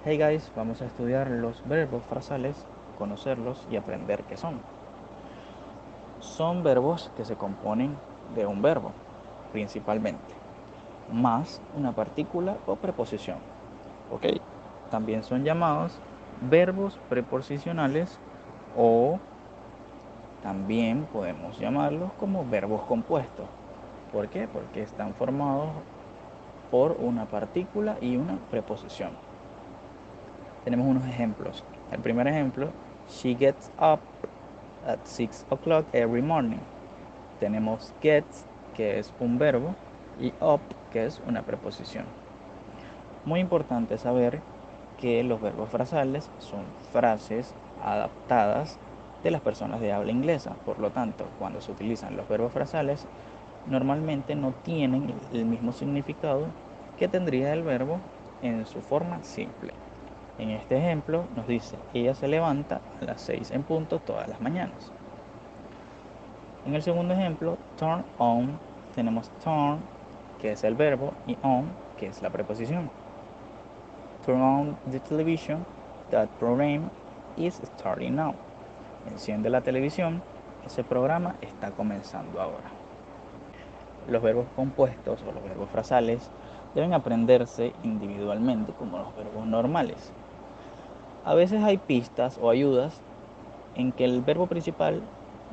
Hey guys, vamos a estudiar los verbos frasales, conocerlos y aprender qué son. Son verbos que se componen de un verbo, principalmente, más una partícula o preposición. ¿Ok? También son llamados verbos preposicionales o también podemos llamarlos como verbos compuestos. ¿Por qué? Porque están formados por una partícula y una preposición. Tenemos unos ejemplos. El primer ejemplo, she gets up at 6 o'clock every morning. Tenemos gets, que es un verbo, y up, que es una preposición. Muy importante saber que los verbos frasales son frases adaptadas de las personas de habla inglesa. Por lo tanto, cuando se utilizan los verbos frasales, normalmente no tienen el mismo significado que tendría el verbo en su forma simple. En este ejemplo nos dice, ella se levanta a las 6 en punto todas las mañanas. En el segundo ejemplo, turn on, tenemos turn, que es el verbo, y on, que es la preposición. Turn on the television, that program is starting now. Enciende la televisión, ese programa está comenzando ahora. Los verbos compuestos o los verbos frasales deben aprenderse individualmente como los verbos normales. A veces hay pistas o ayudas en que el verbo principal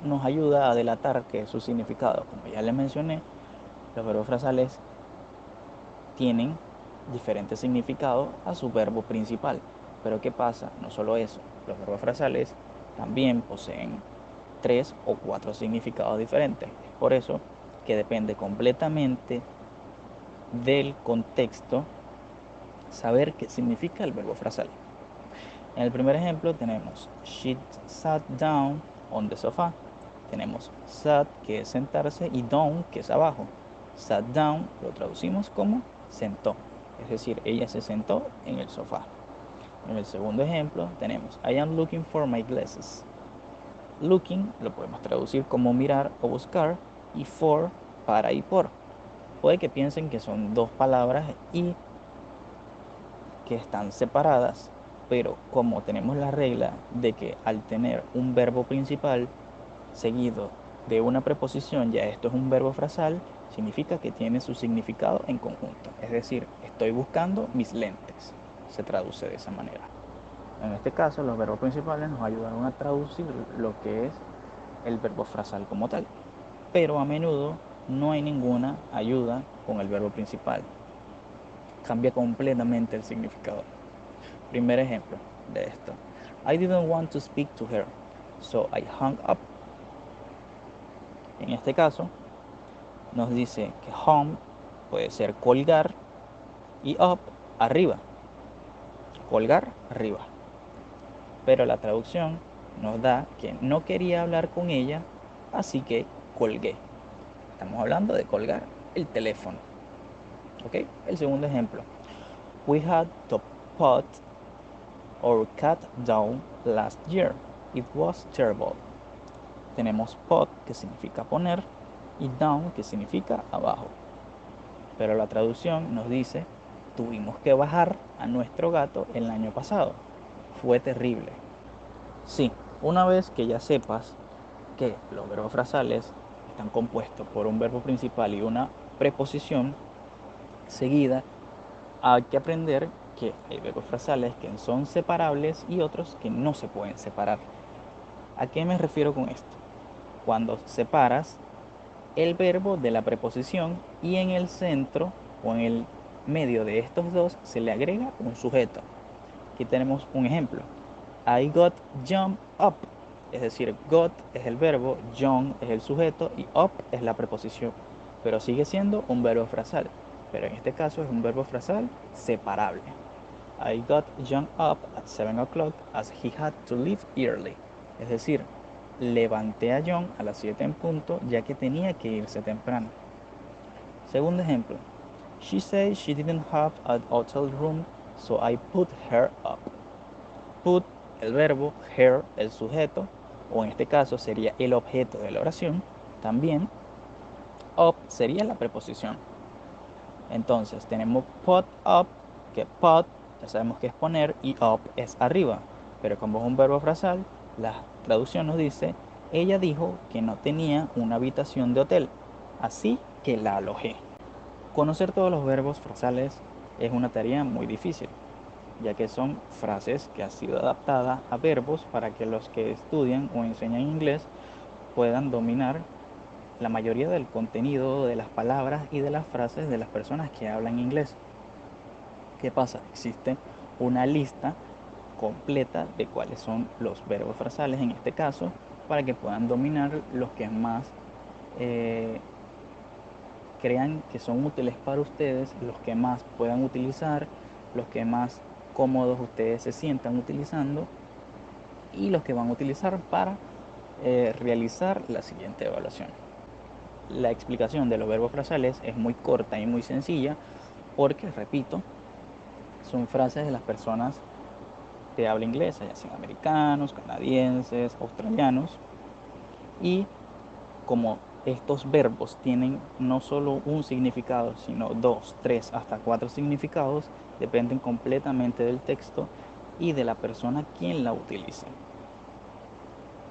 nos ayuda a delatar que es su significado. Como ya les mencioné, los verbos frasales tienen diferentes significados a su verbo principal. Pero ¿qué pasa? No solo eso, los verbos frasales también poseen 3 o 4 significados diferentes. Es por eso que depende completamente del contexto saber qué significa el verbo frasal. En el primer ejemplo tenemos she sat down on the sofa. Tenemos sat, que es sentarse, y down, que es abajo. Sat down lo traducimos como sentó, es decir, ella se sentó en el sofá. En el segundo ejemplo tenemos I am looking for my glasses. Looking lo podemos traducir como mirar o buscar, y for, para y por. Puede que piensen que son dos palabras y que están separadas, pero como tenemos la regla de que al tener un verbo principal seguido de una preposición, ya esto es un verbo frasal, significa que tiene su significado en conjunto. Es decir, estoy buscando mis lentes. Se traduce de esa manera. En este caso, los verbos principales nos ayudaron a traducir lo que es el verbo frasal como tal. Pero a menudo no hay ninguna ayuda con el verbo principal. Cambia completamente el significado. Primer ejemplo de esto. I didn't want to speak to her, so I hung up. En este caso, nos dice que hung puede ser colgar y up, arriba. Colgar, arriba. Pero la traducción nos da que no quería hablar con ella, así que colgué. Estamos hablando de colgar el teléfono. ¿Ok? El segundo ejemplo. We had to put our cat down last year. It was terrible. Tenemos put, que significa poner, y down, que significa abajo. Pero la traducción nos dice, tuvimos que bajar a nuestro gato el año pasado. Fue terrible. Sí, una vez que ya sepas que los verbos frasales están compuestos por un verbo principal y una preposición seguida, hay que aprender que hay verbos frasales que son separables y otros que no se pueden separar. ¿A qué me refiero con esto? Cuando separas el verbo de la preposición y en el centro o en el medio de estos dos se le agrega un sujeto. Aquí tenemos un ejemplo. I got jump up. Es decir, got es el verbo, jump es el sujeto y up es la preposición. Pero sigue siendo un verbo frasal. Pero en este caso es un verbo frasal separable. I got jump up at 7 o'clock as he had to leave early. Es decir, levanté a John a las 7 en punto ya que tenía que irse temprano. Segundo ejemplo. She said she didn't have a hotel room, so I put her up. Put, el verbo, her, el sujeto, o en este caso sería el objeto de la oración, también. Up sería la preposición. Entonces tenemos put up, que put Ya sabemos que es poner y up es arriba, pero como es un verbo frasal, la traducción nos dice, ella dijo que no tenía una habitación de hotel, así que la alojé. Conocer todos los verbos frasales es una tarea muy difícil, ya que son frases que han sido adaptadas a verbos para que los que estudian o enseñan inglés puedan dominar la mayoría del contenido de las palabras y de las frases de las personas que hablan inglés. ¿Qué pasa? Existe una lista completa de cuáles son los verbos frasales en este caso para que puedan dominar los que más eh, crean que son útiles para ustedes, los que más puedan utilizar, los que más cómodos ustedes se sientan utilizando y los que van a utilizar para realizar la siguiente evaluación. La explicación de los verbos frasales es muy corta y muy sencilla porque, repito, son frases de las personas de habla inglesa, ya sean americanos, canadienses, australianos, y como estos verbos tienen no solo un significado, sino dos, tres, hasta cuatro significados, dependen completamente del texto y de la persona quien la utiliza.